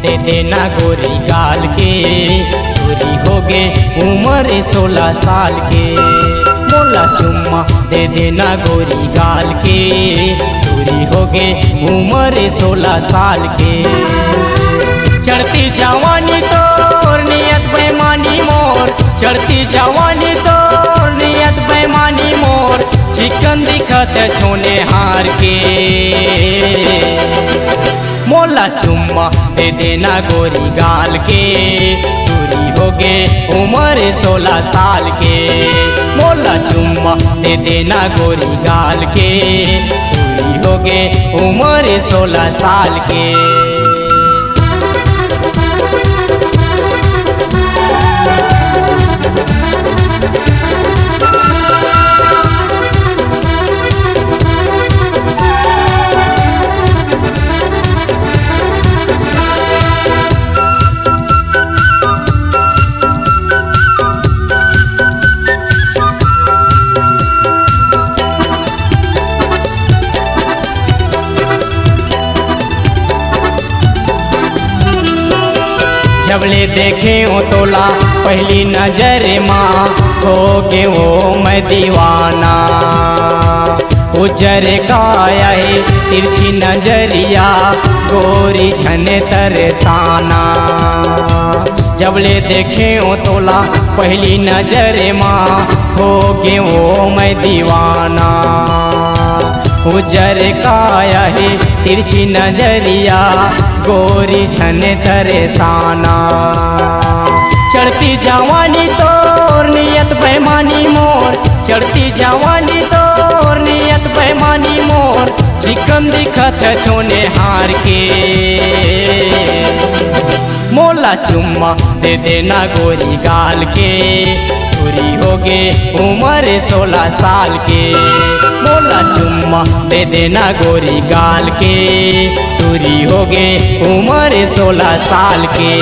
दे देना गोरी गाल के, चोरी हो गे उम्र 16 साल के। मोला चुम्मा दे देना गोरी गाल के, चोरी हो गे उम्र 16 साल के। चढ़ती जवानी तोर नियत बेमानी मोर, चढ़ती जवानी तोर नियत बेमानी मोर, चिकन दिखत छोने हार के। मोला चुम्मा दे देना गोरी गाल के, चोरी हो गे उम्र 16 साल के। मोला चुम्मा दे देना गोरी गाल के, चोरी हो गे उम्र 16 साल के। जबले देखे ओ तोला पहली नजर माँ, हो के वो मैं दीवाना। उजर काया है तिरछी नजरिया, गोरी झने तरसाना। जबले देखे ओ तोला पहली नजर माँ, हो के वो मैं दीवाना। उजर काया है तिरछी नजरिया, गोरी झने तरसाना। चढ़ती जवानी तोर नियत बेमानी मोर, चढ़ती जवानी तोर नियत बेमानी मोर, चिकन दिखत छोने हार के। मोला चुम्मा दे देना गोरी गाल के, चोरी हो गे उम्र 16 साल के। मोला चुम्मा दे देना गोरी गाल के, चोरी हो गे उम्र 16 साल के।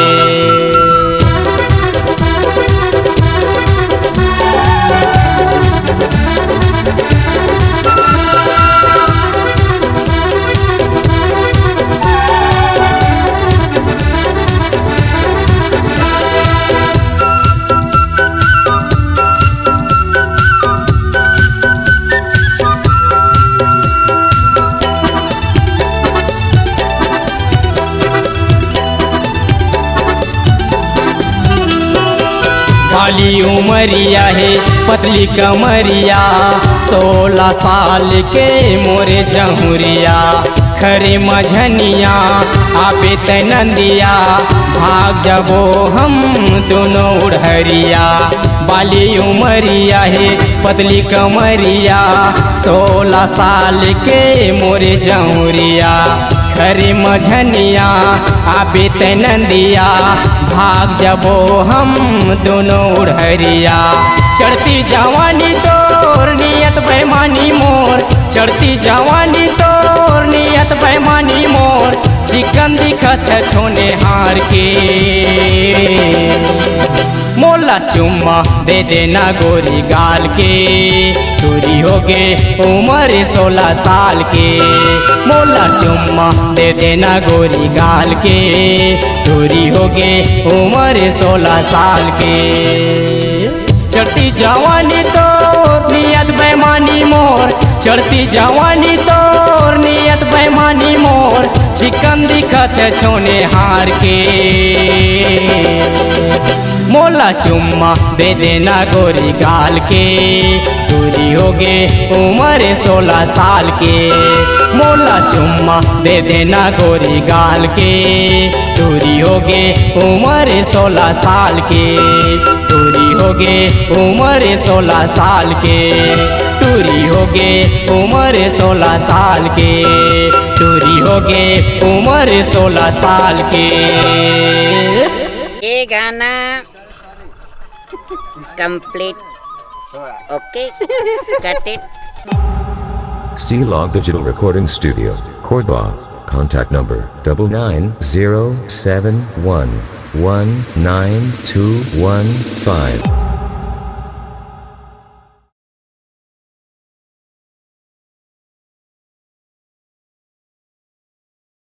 काली उमरिया है पतली कमरिया, 16 साल के मोरे जहुरिया। खरे मझनिया आपे तैनंदिया, भाग जबो हम दोनों उड़हरिया। बाली उमरिया है पतली कमरिया, 16 साल के मोरे जहुरिया। खरे मझनिया आपे तैनंदिया, भाग जबो हम दोनों उड़हरिया। चढ़ती जवानी तोर नियत बेमानी मोर, चढ़ती जवानी तोर नियत बेमानी मोर, चिकन दिखत छोने हार के। मोला चुम्मा दे देना गोरी गाल के, चोरी हो गे उम्र 16 साल के। मोला चुम्मा दे देना गोरी गाल के, चोरी हो गे उम्र 16 साल के। चढ़ती जवानी तोर नियत बेमानी मोर, चढ़ती जवानी तोर नियत बेमानी मोर, चिकन दिखत छोने हार के। मोला चुम्मा दे देना गोरी गाल के, चोरी हो गे उम्र 16 साल के। मोला चुम्मा दे देना गोरी गाल के, चोरी हो गे उम्र 16 साल के। चोरी हो गे उम्र 16 साल के, चोरी हो गे उम्र 16 साल के, चोरी हो गे उम्र 16 साल के। ये गाना complete. Okay, cut it. C-Log Digital Recording Studio, Cordoba. Contact number 99071192115.